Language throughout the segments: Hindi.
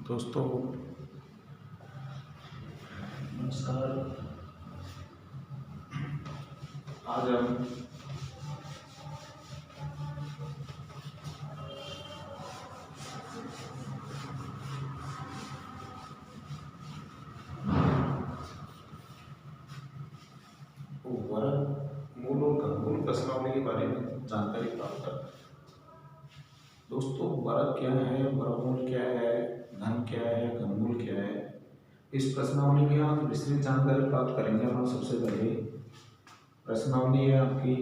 दोस्तों नमस्कार। आज हम वर्गमूल और घनमूल प्रश्नावली के बारे में जानकारी प्राप्त करते हैं। दोस्तों, वर्ग क्या है, वर्गमूल क्या है, घन क्या है, घनमूल क्या है, इस प्रश्नावली की आप विस्तृत जानकारी प्राप्त करेंगे। हम सबसे पहले प्रश्नावली है आपकी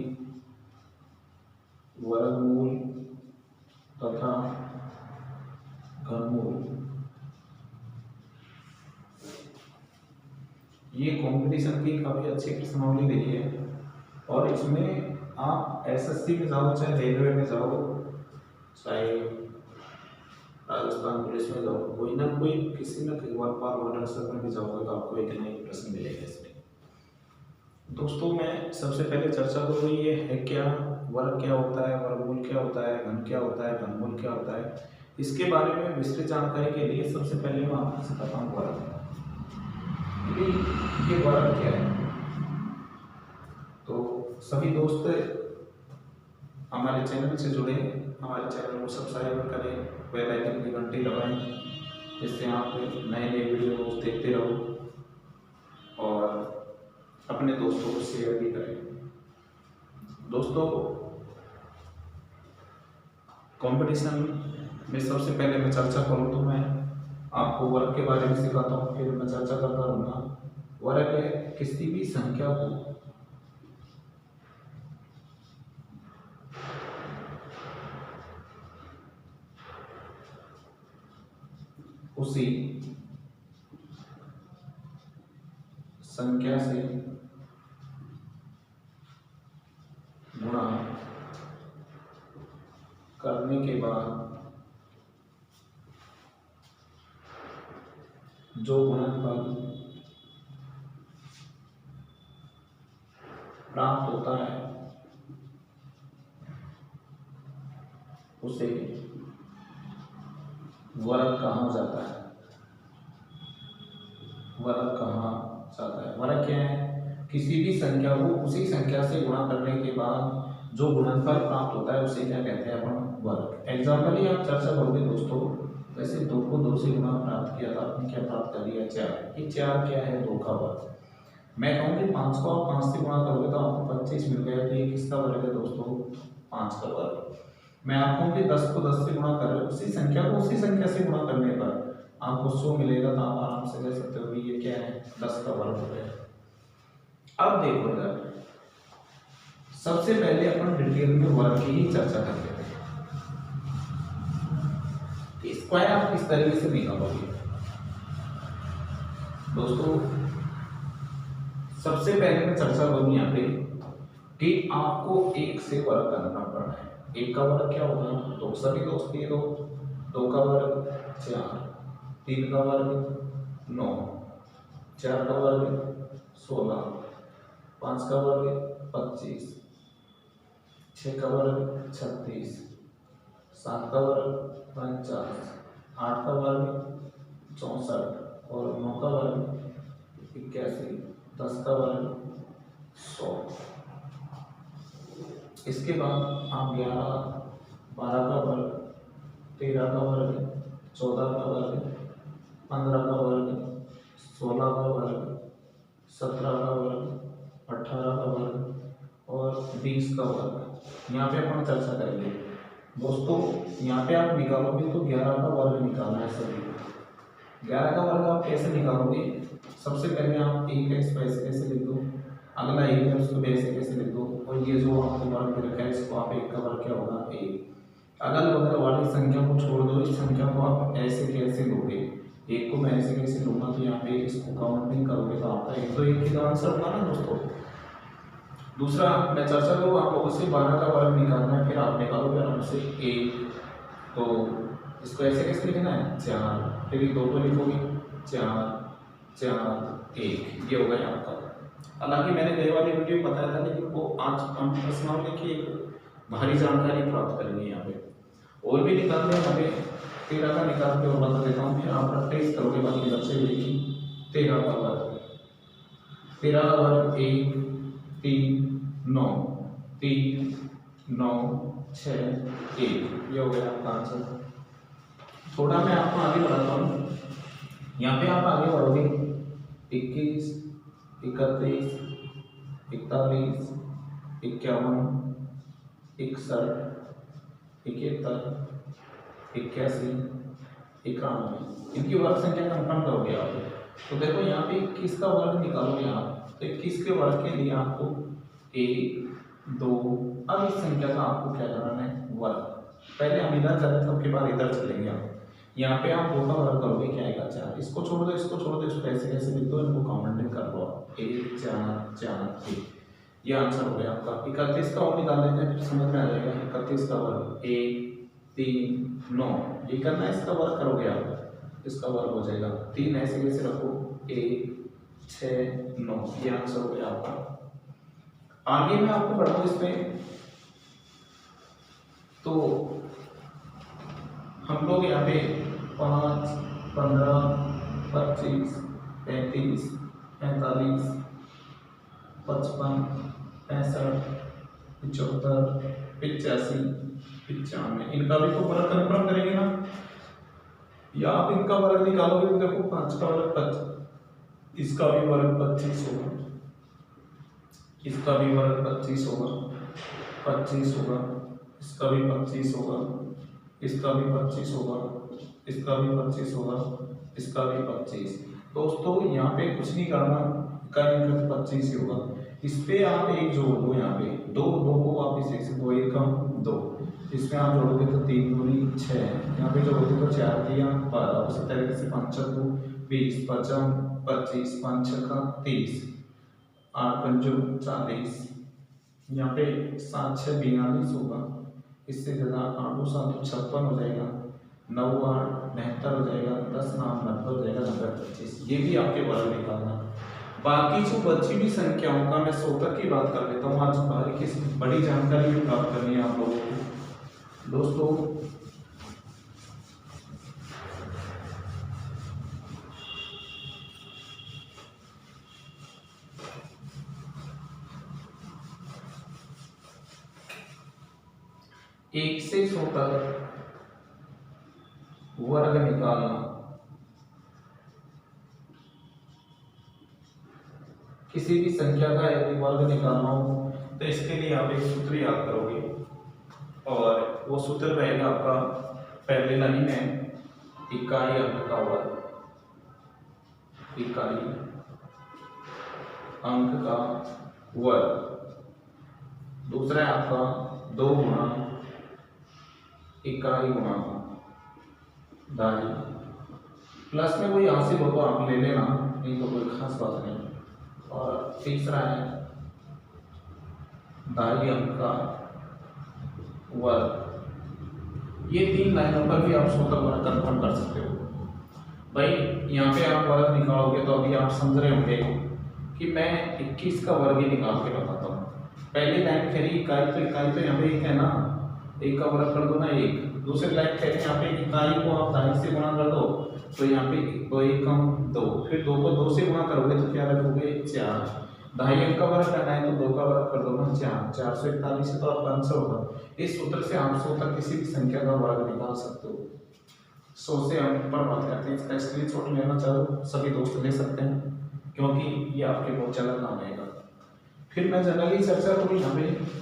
वर्गमूल तथा घनमूल। ये कंपटीशन की काफ़ी अच्छी प्रश्नावली रही है और इसमें आप एसएससी में जाओ, चाहे रेलवे में जाओ, चाहे राजस्थान पुलिस में जाओ, कोई ना कोई किसी न कई बार में भी जाओगे तो आपको एक ना एक प्रश्न मिलेगा इसमें। दोस्तों, मैं सबसे पहले चर्चा करूँ ये है क्या वर्ग क्या होता है, वर्गमूल क्या होता है, घन क्या होता है, घनमूल क्या होता है। इसके बारे में विस्तृत जानकारी के लिए सबसे पहले मैं आपको सिखाता हूँ वर्ग। ये वर्ग क्या है। तो सभी दोस्त हमारे चैनल से जुड़े, हमारे चैनल को सब्सक्राइब करें, बेल आइकन की घंटी दबाएं, जिससे आप नए नए वीडियो देखते रहो और अपने दोस्तों को शेयर भी करें। दोस्तों, कंपटीशन में सबसे पहले मैं चर्चा करूं तो मैं आपको वर्ग के बारे में सिखाता हूं, फिर मैं चर्चा करता रहूँगा। वर्ग है किसी भी संख्या को उसी संख्या से गुणा करने के बाद जो गुणनफल प्राप्त होता है उसे वर्ग कहा जाता है। वर्ग कहा जाता है। वर्ग क्या है? किसी भी संख्या को उसी संख्या से गुणा करने के बाद जो गुणनफल प्राप्त होता है उसे क्या कहते हैं अपन? वर्ग। एग्जाम्पल ही आप चर्चा करोगे दोस्तों। वैसे 2 को 2 से गुणा प्राप्त किया था, आपने क्या प्राप्त कर लिया? 4। ये 4 क्या है? 2 का वर्ग। मैं कहूँगी 5 को आप 5 से गुणा करोगे तो आपको 25 मिल गया। तो ये किसका वर्ग है दोस्तों? 5 का वर्ग। मैं आपको कि 10 को 10 से गुणा कर, उसी संख्या को उसी संख्या से गुणा करने पर आपको 100 मिलेगा, तो आप आराम से कह सकते हो कि ये क्या है? 10 का वर्ग हो गया। अब देखो इधर, सबसे पहले अपन डिटेल में वर्ग की ही चर्चा कर लेते हैं। स्क्वायर आप किस तरीके से निकालोगे दोस्तों? सबसे पहले मैं चर्चा करूँ यहाँ पे कि आपको 1 से वर्ग करना पड़ना है। 1 का वर्ग क्या होगा? 2। सभी दोस्त ये 2 का वर्ग 4, 3 का वर्ग 9, 4 का वर्ग 16, 5 का वर्ग 25, 6 का वर्ग 36, 7 का वर्ग 49, 8 का वर्ग 64 और 9 का वर्ग 81, 10 का वर्ग 100। इसके बाद आप 11, 12 का वर्ग, 13 का वर्ग, 14 का वर्ग, 15 का वर्ग, 16 का वर्ग, 17 का वर्ग, 18 का वर्ग और 20 का वर्ग। यहाँ पे अपन चर्चा करेंगे दोस्तों। यहाँ पे आप निकालोगे तो 11 का वर्ग निकालना है सभी को। 11 का वर्ग आप कैसे निकालोगे? सबसे पहले आप 1 इस पर ऐसे लिख दो, अगला 1 है उसको ऐसे कैसे लिख दो, और ये जो आपको वर्ग दे रखा है इसको आप 1 का वर्ग क्या होगा? 1। अगल बगल वाली संख्या को छोड़ दो, इस संख्या को आप ऐसे कैसे लोगे? 1 को मैं ऐसे कैसे लूँगा? तो यहाँ पे इसको काउंटिंग करोगे तो आपका 1 तो 1 का आंसर होगा ना दोस्तों। दूसरा मैं चर्चा करूँ, आप लोगों से 12 का वर्ग निकालना है, फिर आप निकालोगे आराम से 1। तो इसको ऐसे कैसे लिखना है? 4, फिर 2 को लिखोगे 4, 4, 1, ये होगा आपका। हालांकि मैंने गए वाले वीडियो में बताया था, लेकिन वो आज हम प्रश्नावली की एक भारी जानकारी प्राप्त करेंगे यहाँ पे। और भी निकालने हैं हमें 13 का निकाल के और बता देता हूँ, फिर आप प्रैक्टिस करोगे बाकी बच्चे भी। 13 का वर्ग, 13 का वर्ग 1 3 9, 3 9 6 1, ये हो गया आपका आंसर। थोड़ा मैं आपको आगे बढ़ाता हूँ, यहाँ पे आप आगे बढ़ोगे 21 31 41 51 61 71 81 91, इनकी वर्ग संख्या कंफर्म करोगे आप। तो देखो यहाँ पे 21 का वर्ग निकालोगे आप, तो 21 के वर्ग के लिए आपको 1 2, अब इस संख्या का आपको क्या करना है, वर्ग। पहले हम इधर चले तो उसके बाद इधर चलेंगे आप। यहाँ पे आप 2 का वर्ग करोगे, क्या आएगा 4, इसको छोड़ दो इसको छोड़ दो, इसको ऐसे कैसे लिख दो, इनको कॉमन कर दो आप, 1 4 4 1, ये आंसर हो गया आपका। 31 का और निकाल लेते हैं, फिर समझ में आ जाएगा। 31 का वर्ग 1 3 9, ये करना है, इसका वर्ग करोगे आप, इसका वर्ग हो जाएगा 3, ऐसे कैसे रखो 1 6 9, ये आंसर हो गया आपका। आगे मैं आपको बढ़ाऊँ इसमें, तो हम लोग यहाँ पे 5 15 25 35 45 55 65 75 85 95, इनका भी तो वर्ग कन्फर्म करेंगे ना, या आप इनका वर्ग निकालोगे तो देखो 5 का वर्ग 25, इसका भी वर्ग 25 होगा, इसका भी वर्ग 25 होगा, 25 होगा, इसका भी 25 होगा, इसका भी 25 होगा, इसका भी 25 होगा, इसका भी 25। दोस्तों यहाँ पे कुछ नहीं करना, का 25 ही होगा, इस पे आप एक जोड़ दो, यहाँ पे 2 2 को वापिस एक से 2 1 2, इसमें आप जोड़ोगे तो 3 दूनी 6, यहाँ पे जोड़ोगे तो 4 दिया 12, उसी तरीके से 5 2 20 55 25 5 6 30 8 5 40, यहाँ पे 7 6 42 होगा, इससे ज़्यादा 8 2 7 56 हो जाएगा, 9 8 79 हो जाएगा, 10 9 90 हो जाएगा, 90 25, ये भी आपके वर्ग निकालना। बाकी जो बची भी संख्याओं का मैं 100 तक की बात कर लेता हूँ, आज बाहर की बड़ी जानकारी भी प्राप्त करनी है आप लोगों को। दोस्तों एक से 100 तक वर्ग निकालना, किसी भी संख्या का यदि वर्ग निकालना हो तो इसके लिए आप एक सूत्र याद करोगे, और वो सूत्र रहेगा आपका पहले लाइन में इकाई अंक का वर्ग, इकाई अंक का वर्ग, दूसरा है आपका 2 गुणा इकाई गुणा दाई, प्लस में कोई हासिल हो तो आप ले लेना, नहीं तो कोई खास बात नहीं, और तीसरा है दाई अंक का वर्ग। ये 3 लाइनों पर भी आप 100 तक वर्ग कन्फर्म कर सकते हो। भाई यहाँ पे आप वर्ग निकालोगे तो अभी आप समझ रहे होंगे कि मैं 21 का वर्ग ही निकाल के बताता हूँ। पहली लाइन कह रही इकाई, तो इकाई तो यहाँ पे 1 है ना, 1 का वर्ग कर दो ना 1, दूसरी लाइन कह रही है यहाँ पे इकाई को आप दाई से गुणा कर दो, तो यहाँ पे 2 1 2, फिर 2 को 2 से गुणा करोगे तो क्या रखोगे 4, ढाई अंक का वर्ग करना है तो 2 का वर्ग कर दो ना 4, 441 से तो आपका आंसर होगा। इस सूत्र से आप 100 तक किसी भी संख्या का वर्ग निकाल सकते हो। 100 से हम पर बात करते हैं, इसका स्क्रीनशॉट लेना चाहो सभी दोस्त ले सकते हैं, क्योंकि ये आपके बहुत ज़्यादा काम आएगा। फिर मैं जनरली चर्चा करूँ यहाँ पे,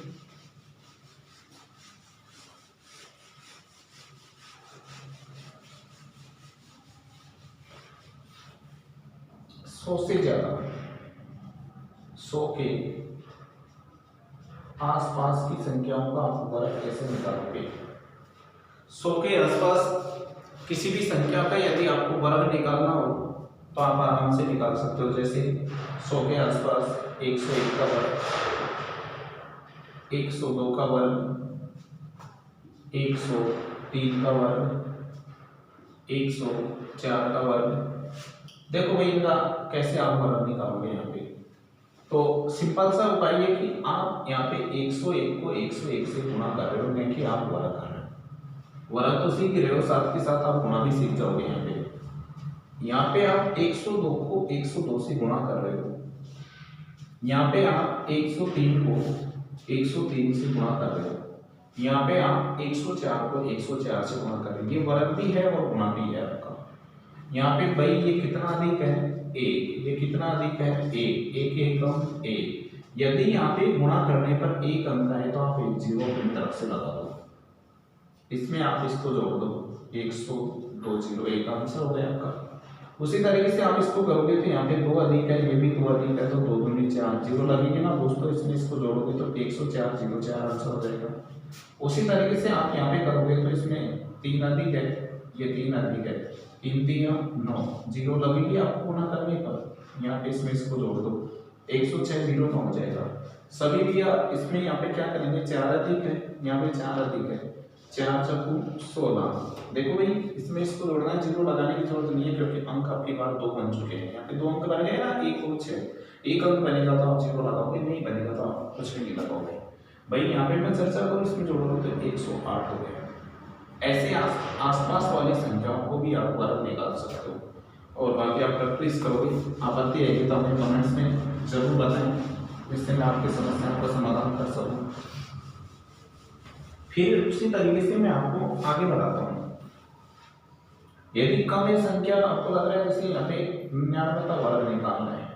से ज्यादा 100 के आसपास की संख्याओं का आप वर्ग कैसे निकालोगे। 100 के आसपास किसी भी संख्या का यदि आपको वर्ग निकालना हो तो आप आराम से निकाल सकते हो। जैसे 100 के आसपास 101 का वर्ग, 102 का वर्ग, 103 का वर्ग, 104 का वर्ग। देखो भाई इनका कैसे आप वर्ग निकालोगे यहाँ पे, तो सिंपल सा उपाय है कि आप यहाँ पे 101 को 101 से गुणा कर रहे हो, नहीं कि आप वर्ग कर रहे हो। वर्ग तो सीख रहे हो, साथ के साथ आप गुणा भी सीख जाओगे। यहाँ पे आप 102 को 102 से गुणा कर रहे हो, यहाँ पे आप 103 को 103 से गुणा कर रहे हो, यहाँ पे आप 104 को 104 से गुणा कर रहे हो। ये वर्ग भी है और गुणा भी है आपका। यहाँ पे भाई ये कितना अधिक है, एक, ये कितना अधिक है, एक, एक एकम एक। यदि यहाँ पे गुणा करने पर एक अंक आए तो आप एक जीरो अपनी तरफ से लगा दो, इसमें आप इसको जोड़ दो, 102 जीरो एक आंसर हो गया आपका। उसी तरीके से आप इसको करोगे तो यहाँ पे दो अधिक है, ये भी दो अधिक है, तो दो दूनी चार, जीरो लगेंगे ना दोस्तों, इसमें इसको जोड़ोगे तो 104 जीरो 4 आंसर हो जाएगा। उसी तरीके से आप यहाँ पे करोगे तो इसमें तीन अधिक है, ये तीन अधिक है, तीन तीन 9, जीरो लगेगी आपको गुणा करने पर। यहाँ पे इसमें इसको जोड़ दो, 106 जीरो 9 हो जाएगा। सभी भी आप इसमें यहाँ पे क्या करेंगे, चार अधिक है, यहाँ पे चार अधिक है, 4 चक्कू 16। देखो भाई इसमें इसको जोड़ना है, जीरो लगाने की जरूरत नहीं है क्योंकि अंक आपकी बार दो बन चुके हैं। यहाँ पे दो अंक बन गए ना, 1 और 6, एक अंक बनेगा तो आप जीरो लगाओगे, नहीं बनेगा तो आप कुछ भी नहीं लगाओगे। भाई यहाँ पे मैं चर्चा करूँ, इसमें जोड़ोगे तो 108 हो गया। ऐसे आसपास वाली संख्याओं को भी आप वर्ग निकाल सकते हो। और बाकी आप प्रैक्टिस करोगे, आपत्ति आएगी तो हमें कमेंट्स में जरूर बताएं, जिससे मैं आपकी समस्याओं का समाधान कर सकूं। फिर उसी तरीके से मैं आपको आगे बढ़ाता हूँ। यदि कम है संख्या, आपको लग रहा है जैसे यहाँ पे 99 का वर्ग निकालना है,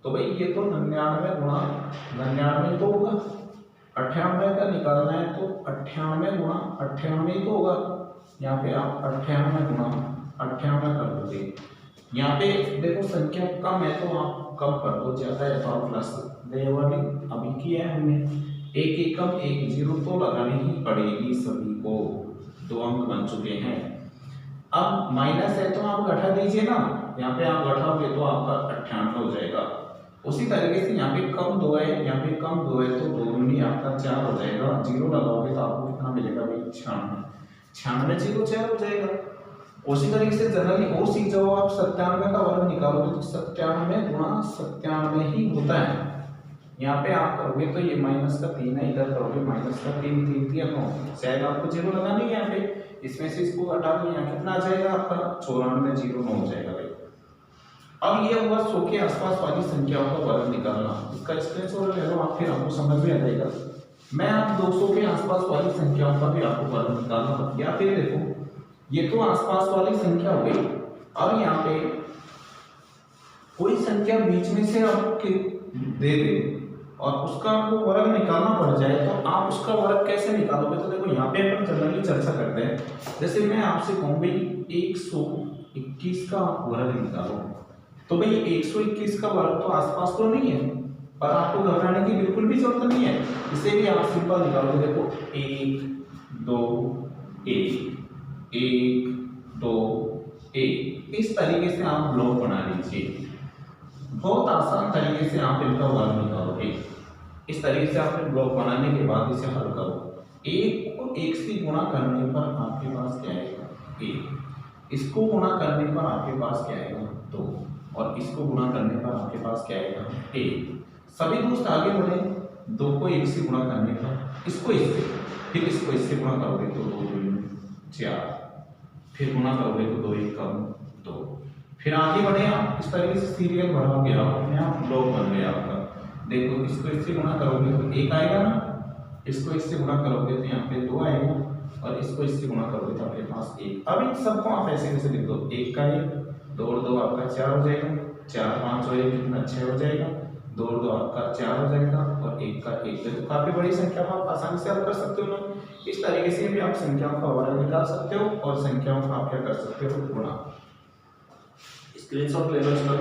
तो भाई ये तो 99 गुणा 99 तो होगा, 98 का निकालना है तो 98 गुणा 98 ही तो होगा। यहाँ पे आप 98 गुणा 98 कर दोगे। यहाँ पे देखो संख्या कम है तो आप कम कर दो, ज्यादा है तो आप प्लस दे वाली अभी किया है हमने। एक एकम एक जीरो तो लगानी ही पड़ेगी सभी को, दो अंक बन चुके हैं। अब माइनस है तो आप घटा दीजिए ना, यहाँ पे आप घटाओगे तो आपका 98 हो जाएगा। उसी तरीके से यहाँ पे कम दो है, यहाँ पे कम दो है तो दो दूनी आपका 4 हो जाएगा। जीरो लगाओगे तो आपको कितना मिलेगा भाई, 96, 96 जीरो 4 हो जाएगा। उसी तरीके से जनरली और सीख जाओ आप, 97 का वर्ग निकालोगे तो 97 गुणा 97 ही होता है। यहाँ पे आप करोगे तो ये माइनस का 3 है, इधर करोगे माइनस का 3, 3 3 9, शायद आपको जीरो लगानी है यहाँ पे, इसमें से इसको हटा दो, यहाँ कितना आ जाएगा आपका 94 जीरो 9 हो जाएगा भाई। अब ये हुआ 100 के आसपास वाली संख्याओं का वर्ग निकालना, इसका स्क्रीनशॉट ले लो आप, फिर आपको समझ में आ जाएगा। मैं आप 200 के आसपास वाली संख्याओं का भी आपको वर्ग निकालना, या फिर देखो ये तो आसपास वाली संख्या हो गई। अब यहाँ पे कोई संख्या बीच में से आपके दे दे और उसका आपको वर्ग निकालना पड़ जाए तो आप उसका वर्ग कैसे निकालोगे। तो देखो यहाँ पे अपन जनरली चर्चा करते हैं, जैसे मैं आपसे कहूँ भाई 121 का वर्ग निकालो, तो भाई 121 का वर्ग तो आसपास तो नहीं है, पर आपको घबराने की बिल्कुल भी जरूरत नहीं है, इसे भी आप सिंपल निकालोगे। देखो 1 2 1 1 2 1, इस तरीके से आप ब्लॉक बना लीजिए। बहुत आसान तरीके से आप इनका वर्ग निकालोगे। इस तरीके से आपने ब्लॉक बनाने के बाद इसे हल करो। एक को एक से गुणा करने पर आपके पास क्या आएगा, 1। इसको गुणा करने पर आपके पास क्या आएगा, 2। और इसको गुणा करने पर आपके पास क्या आएगा, 1। सभी दोस्त आगे बढ़े, 2 को 1 से गुणा करने पर इसको इससे, फिर इसको इससे गुणा करोगे तो 2 2 4, फिर गुणा करोगे तो 2 1 कम 2, फिर आगे बढ़े आप। इस तरीके से सीरियल बढ़ाओगे आप, अपने आप ब्लॉक बन गया आपका। देखो इसको इससे गुणा करोगे तो 1 आएगा ना, इसको इससे गुणा करोगे तो यहाँ पे 2 आएगा, और इसको इससे गुणा करोगे तो आपके पास 1। अब इन सबको आप ऐसे कैसे लिख दो, 1 का 1, 2 और 2 आपका 4 हो जाएगा, 4 5 हो जाएगा, कितना 6 हो जाएगा, 2 और 2 आपका 4 हो जाएगा, और 1 का 1। तो काफी बड़ी संख्या को आप आसानी से हल कर सकते हो ना। इस तरीके से भी आप संख्याओं का वर्ग निकाल सकते हो और संख्याओं का आप क्या कर सकते हो, गुणा। स्क्रीनशॉट ले लो इसका।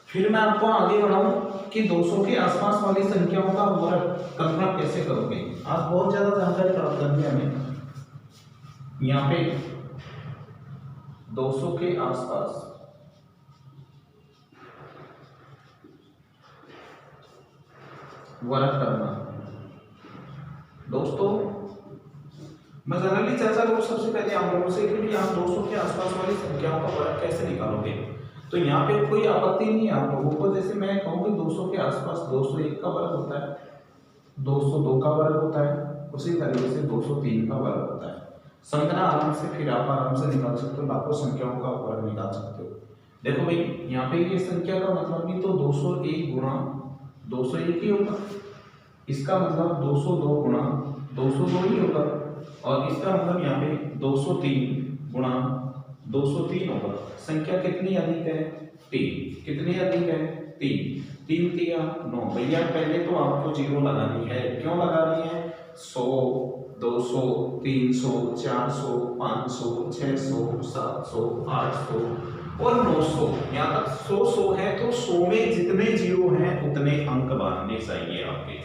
फिर मैं आपको आगे बढ़ाऊं कि 200 के आसपास वाली संख्याओं का वर्ग कल्पना कैसे करोगे। आज बहुत ज्यादा जानकारी प्राप्त करनी है हमें। यहाँ पे 200 के आसपास वर्ग करना, दोस्तों मैं जनरली चर्चा करूं सबसे पहले आप लोगों से कि आप 200 के आसपास वाली संख्याओं का वर्ग कैसे निकालोगे। तो यहाँ पे कोई आपत्ति नहीं है आप लोगों को, जैसे मैं कहूँ कि 200 के आसपास 201 का वर्ग होता है, 202 का वर्ग होता है, उसी तरीके से 203 का वर्ग होता है। समझना आराम से, फिर आप आराम से निकाल सकते हो, लाखों संख्याओं का वर्ग निकाल सकते हो। देखो भाई यहाँ पे ये संख्या का मतलब भी तो 201 गुणा 201 ही होगा, इसका मतलब 202 गुणा 202 ही होगा, और इसका मतलब यहाँ पे 203 गुणा 203 होगा। संख्या कितनी अधिक है? 3। कितनी अधिक है? 3। 3 तिया 9। भैया पहले तो आपको जीरो लगानी है। क्यों लगानी है? 100 200 300 400 500 600 700 800 और 900, यहाँ तक 100 है, तो 100 में जितने जीरो हैं उतने अंक बनाने चाहिए आपके।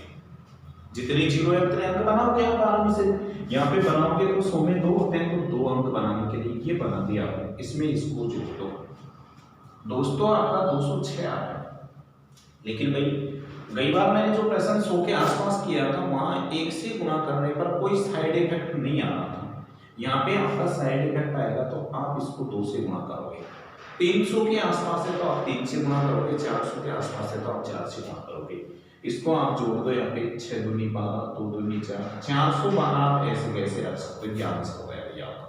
जितने जीरो है उतने अंक बनाओगे आप आराम से। यहाँ पे बनाओगे तो 100 में 2 होते हैं, तो 2 अंक बनाने के लिए ये बना दिया आपने। इसमें इसको जोड़ दो। दोस्तों आपका 206 आ रहा है, लेकिन भाई कई बार मैंने जो प्रश्न 100 के आसपास किया था वहां 1 से गुणा करने पर कोई साइड इफेक्ट नहीं आ रहा था। यहाँ पे आपका साइड इफेक्ट आएगा, तो आप इसको 2 से गुणा करोगे। 300 के आसपास है तो आप 3 से गुणा करोगे, 400 के आसपास है तो आप 4 से गुणा करोगे। इसको आप जोड़ दो, यहाँ पे 6 दूनी 12 2 दूनी 4 412 आप ऐसे कैसे रख सकते हो? ये आंसर हो गया भैया आपका।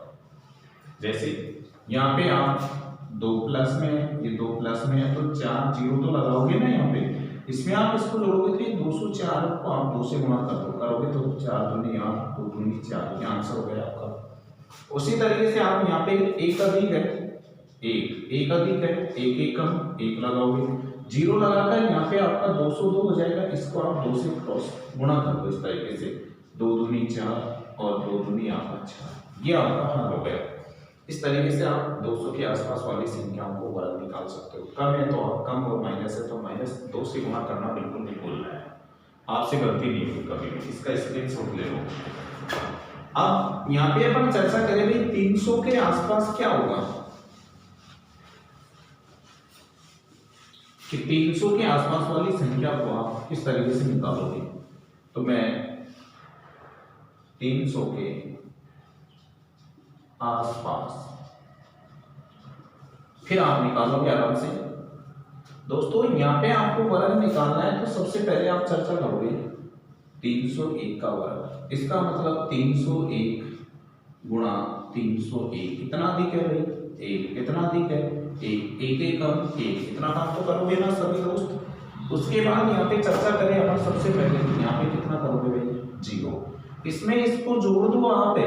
जैसे यहाँ पे आप 2 प्लस में है, ये 2 प्लस में है, तो 4 जीरो तो लगाओगे ना यहाँ पे। इसमें आप इसको जोड़ोगे तो ये 204 को आप 2 से गुणा करोगे तो 4 दूनी 8 2 दूनी 4, ये आंसर हो गया आपका। उसी तरीके से आप यहाँ पे एक अधिक है, एक अधिक है, एक कम, एक लगाओगे, जीरो लगाकर यहाँ पे आपका 202 हो जाएगा। इसको आप 2 से क्रॉस गुणा कर दो इस तरीके से, 2 दूनी 4 और 2 दूनी आपका 4, ये आपका हल हो गया। इस तरीके से आप 200 के आसपास वाली संख्याओं को वर्ग निकाल सकते हो। कम है तो आप कम, और माइनस है तो माइनस। 2 से गुणा करना बिल्कुल नहीं भूलना है, आपसे गलती नहीं होगी कभी भी। इसका स्क्रीनशॉट ले लो। अब यहाँ पे अपन चर्चा करें भाई 300 के आसपास क्या होगा, कि 300 के आसपास वाली संख्या को आप किस तरीके से निकालोगे। तो मैं 300 के आसपास, फिर आप निकालोगे आराम से। दोस्तों यहाँ पे आपको वर्ग निकालना है, तो सबसे पहले आप चर्चा करोगे 301 का वर्ग। इसका मतलब 301 गुणा 301, कितना अधिक है भाई? 1। कितना अधिक है? 1। एक कम, 1। इतना काम तो करोगे ना सभी दोस्त। उसके बाद यहाँ पे चर्चा करें अपन सबसे पहले, यहाँ पे कितना करोगे भाई? 0। इसमें इसको जोड़ दो आप,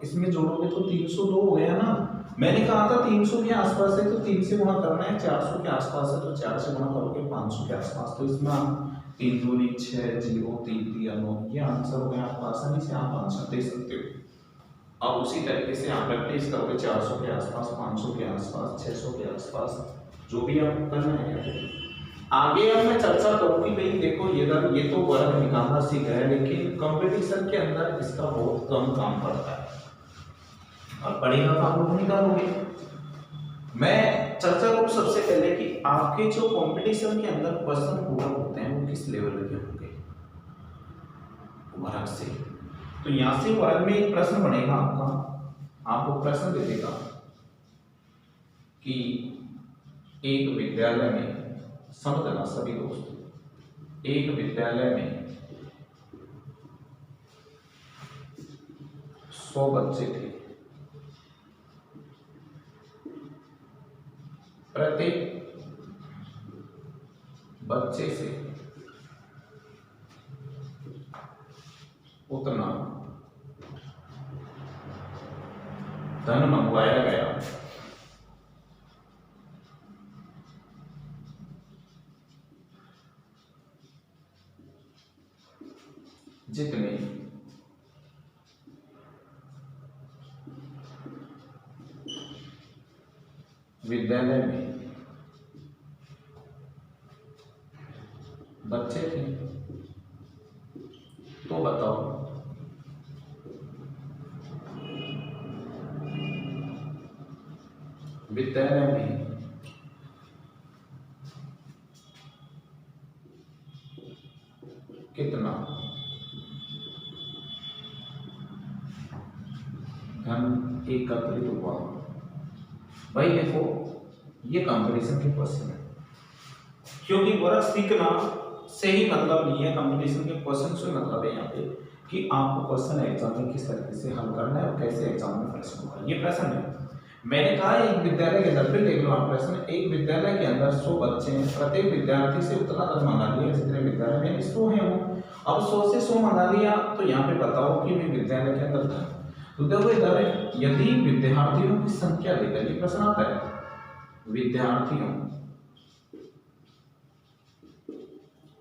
इसमें जोड़ोगे तो 302 हो गया ना। मैंने कहा था 300 के आसपास है तो 3 से गुणा करना है, 400 के आसपास है तो 4 से गुणा करोगे, 500 के आसपास तो इसमें आप 3 दूनी 6 0 3 3 9, ये आंसर हो गया आपका। आसानी से आप आंसर दे सकते हो। अब उसी तरीके से आप प्रैक्टिस करोगे 400 के आसपास, 500 के आसपास, 600 के आसपास, जो भी आपको करना है। आगे अब मैं चर्चा करूंगी भाई देखो ये तो वर्ग निकालना सीख है, लेकिन कंपटीशन के अंदर इसका बहुत कम काम पड़ता है, और पढ़ेगा तो आप लोग निकालोगे। मैं चर्चा करूं सबसे पहले कि आपके जो कंपटीशन के अंदर क्वेश्चन पूरा होते हैं वो किस लेवल के होंगे वर्ग से। तो यहां से वर्ग में एक प्रश्न बनेगा आपको प्रश्न दे देगा कि एक विद्यालय में, समझना सभी दोस्त, एक विद्यालय में 100 बच्चे थे। प्रत्येक बच्चे से उतना धन मंगवाया गया जितने विद्यालय में बच्चे थे। तो बताओ विद्यालय में कितना धन एकत्रित हुआ। भाई देखो ये कंपटीशन के क्वेश्चन है, क्योंकि वर्ग सीखना से ही मतलब नहीं है, कंपटीशन के क्वेश्चन से मतलब है यहाँ पे कि आपको क्वेश्चन एग्जाम में किस तरीके से हल करना है और कैसे एग्जाम में प्रश्न होगा। ये प्रश्न है, मैंने कहा एक विद्यालय के अंदर, फिर देख लो आप प्रश्न, एक विद्यालय के अंदर 100 बच्चे हैं, प्रत्येक विद्यार्थी से उतना दर मंगा लिया जितने विद्यालय में 100 है वो। अब 100 से 100 मंगा लिया, तो यहाँ पे बताओ कि मैं विद्यालय के अंदर था। तो देखो इधर यदि विद्यार्थियों की संख्या देकर ये प्रश्न आता है, विद्यार्थियों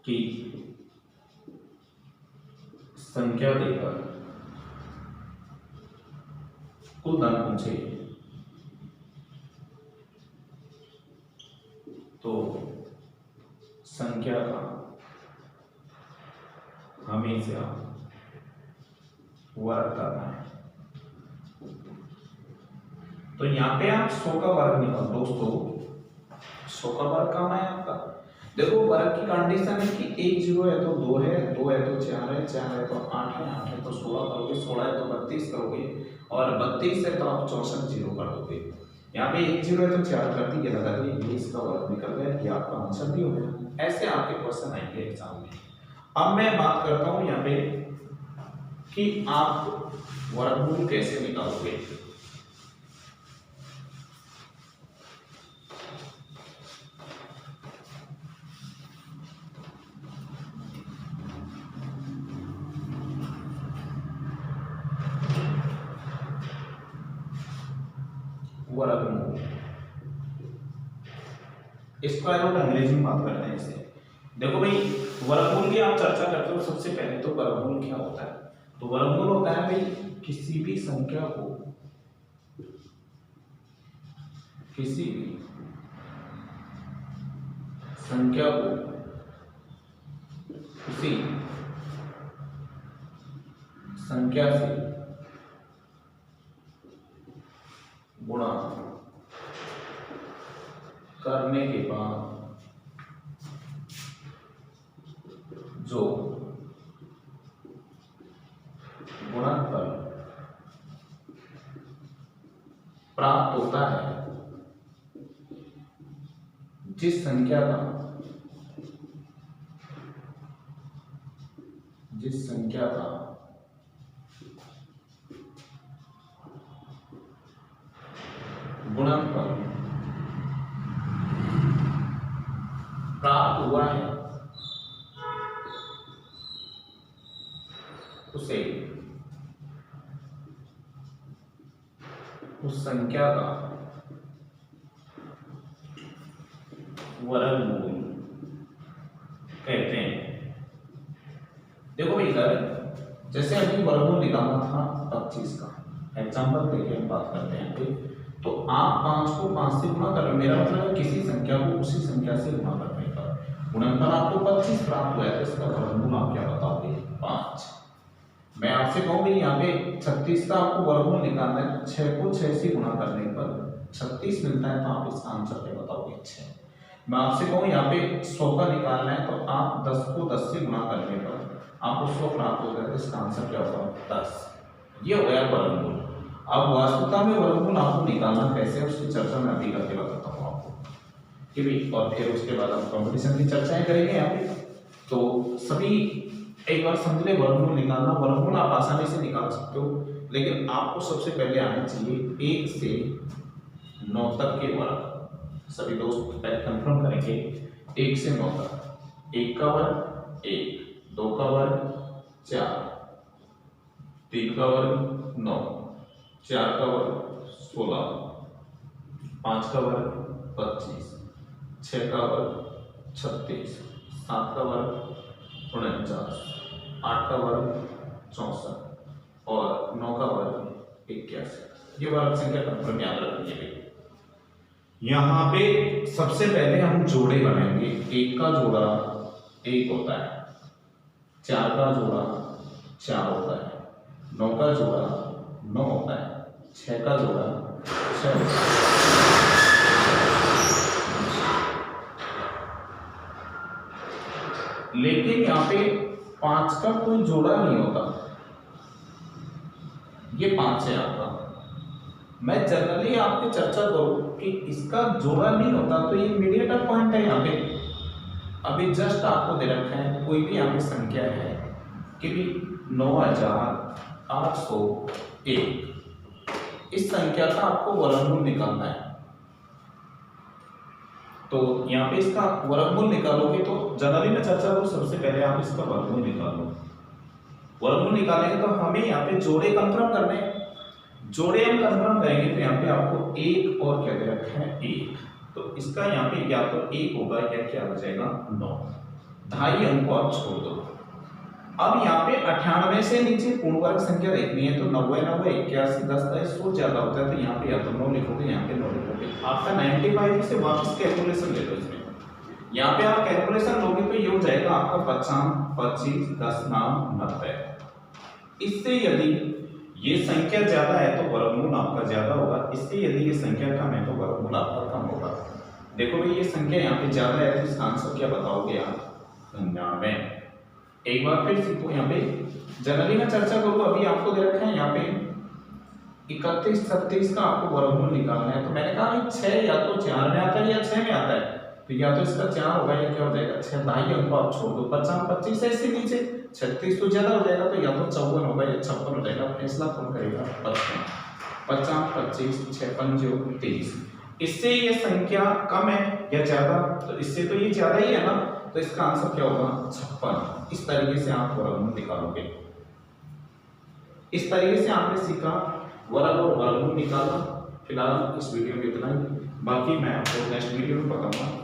की संख्या देकर कुल धन पूछे, तो संख्या का हमेशा वर्ग करना है। तो यहाँ पे आप 100 का वर्ग निकाल दोस्तों, 100 का वर्ग कम है आपका। देखो वर्ग की कंडीशन है कि 1 0 है तो 2 है, 2 है तो 4 है, 4 है तो 8 है, 8 है तो 16 करोगे, 16 है तो 32 करोगे, और 32 है तो आप 64 0 कर दोगे। यहाँ पे 1 0 है तो 4 कर दी, ये लगा दिए, ये इसका वर्ग निकल गया, ये आपका आंसर भी हो गया। ऐसे आपके क्वेश्चन आएंगे एग्जाम में। अब मैं बात करता हूँ यहाँ पे कि आप वर्गमूल कैसे निकालोगे। वर्गमूल, स्क्वायर रूट अंग्रेजी में बात करते हैं इसे। देखो भाई वर्गमूल की आप चर्चा करते हो, सबसे पहले तो वर्गमूल क्या होता है। तो वर्गमूल होता है भाई किसी भी संख्या को, किसी भी संख्या को उसी संख्या से गुणा करने के बाद जो गुणनफल प्राप्त होता है, जिस संख्या का गुणनफल प्राप्त हुआ है उसे उस संख्या का वर्गमूल कहते हैं। देखो भाई इधर जैसे अभी वर्गमूल निकालना था 25 का, एग्जाम्पल लेके हम बात करते हैं पे, तो आप 5 को 5 से गुणा कर रहे हो, मेरा मतलब है किसी संख्या को उसी संख्या से गुणा करने पर गुणनफल आपको 25 प्राप्त हुआ है, तो इसका वर्गमूल आप क्या बताओगे 5। मैं आपसे कहूँ भाई यहाँ पे 36 का आपको वर्गमूल निकालना है, 6 को 6 से गुणा करने पर 36 मिलता है, तो आप इसका आंसर क्या बताओगे 6। मैं आपसे कहूँ यहाँ पे 100 का निकालना है, तो आप 10 को 10 से गुणा करने पर आपको 100 प्राप्त होगा, तो इसका आंसर क्या होगा 10। ये हो गया वर्गमूल। अब वास्तविकता में वर्गमूल आपको निकालना कैसे है उसकी चर्चा मैं अभी करके बताता हूँ आपको कि भाई, और फिर उसके बाद हम कंपटीशन की चर्चाएं करेंगे यहाँ पे। तो सभी एक बार समझ ले, वर्गमूल निकालना, वर्गमूल आप आसानी से निकाल सकते हो, लेकिन आपको सबसे पहले आना चाहिए 1 से 9 तक के वर्ग। सभी दोस्त पहले कंफर्म करेंगे 1 से 9 तक। 1 का वर्ग 1, 2 का वर्ग 4, 3 का वर्ग 9, 4 का वर्ग 16, 5 का वर्ग 25, 6 का वर्ग 36, 7 का वर्ग 49, 8 का वर्ग 64 और 9 का वर्ग 81। ये वर्ग संख्या कंफर्म याद रखेंगे। यहाँ पे सबसे पहले हम जोड़े बनाएंगे। 1 का जोड़ा 1 होता है, 4 का जोड़ा 4 होता है, 9 का जोड़ा 9 होता है, 6 का जोड़ा 6 होता है। लेकिन यहाँ पे 5 का कोई जोड़ा नहीं होता, ये 5 है आपका। मैं जनरली आपकी चर्चा करूं कि इसका जोड़ा नहीं होता, तो ये मीडिएटर पॉइंट है यहाँ पे। अभी जस्ट आपको दे रखा है कोई भी यहाँ पे संख्या है कि भी 9801। इस संख्या का आपको वर्गमूल निकालना है। तो यहाँ पे इसका वर्गमूल निकालोगे तो जनरली में चर्चा करो, सबसे पहले आप इसका वर्गमूल निकालो। वर्गमूल निकालेंगे तो हमें यहाँ पे जोड़े कंफर्म करने हैं। जोड़े हम कंफर्म करेंगे तो यहाँ पे आपको एक और क्या दे रखा है, एक। तो इसका यहाँ पे या तो एक होगा या क्या हो जाएगा, 9। 2.5 अंक को आप छोड़ दो। अब यहाँ पे 98 से नीचे पूर्ण वर्ग संख्या देखनी है तो 90, 90, 81, 10, 100 ज्यादा होता है तो यहाँ पे या तो 9 लिखोगे, यहाँ पे 9 लिखोगे। आपका 95 से वापस कैलकुलेशन ले लो इसमें। यहाँ पे आप कैलकुलेशन लोगे तो ये हो जाएगा आपका 55, 25, 10, 90। इससे यदि ये संख्या ज्यादा है तो वर्गमूल आपका ज्यादा होगा, इससे यदि ये संख्या कम है तो वर्गमूल आपका कम होगा। देखो भाई ये संख्या यहाँ पे ज्यादा है तो इसका आंसर क्या बताओगे आप, 99। एक बार फिर सीखो, यहाँ पे जनरली में चर्चा करूँ अभी आपको दे रखा है यहाँ पे 31, 36 का आपको वर्गमूल निकालना है। तो मैंने कहा 6 या तो 4 में आता है या 6 में आता है, तो या तो इसका 4 होगा या क्या हो जाएगा 6। 2.5 अंक आप छोड़ दो। 55, 25 है इससे नीचे, 36 तो ज्यादा हो जाएगा तो या तो 54 होगा या 56 हो जाएगा। फैसला कौन करेगा, 55, 25, 6, 5, 23। इससे ये संख्या कम है या ज्यादा, तो इससे तो ये ज्यादा ही है ना, तो इसका आंसर क्या होगा, 56। इस तरीके से आप वर्गमूल निकालोगे। इस तरीके से आपने सीखा वर्ग और वर्गमूल निकालना। फिलहाल इस वीडियो में इतना ही, बाकी मैं आपको नेक्स्ट वीडियो में बताऊंगा।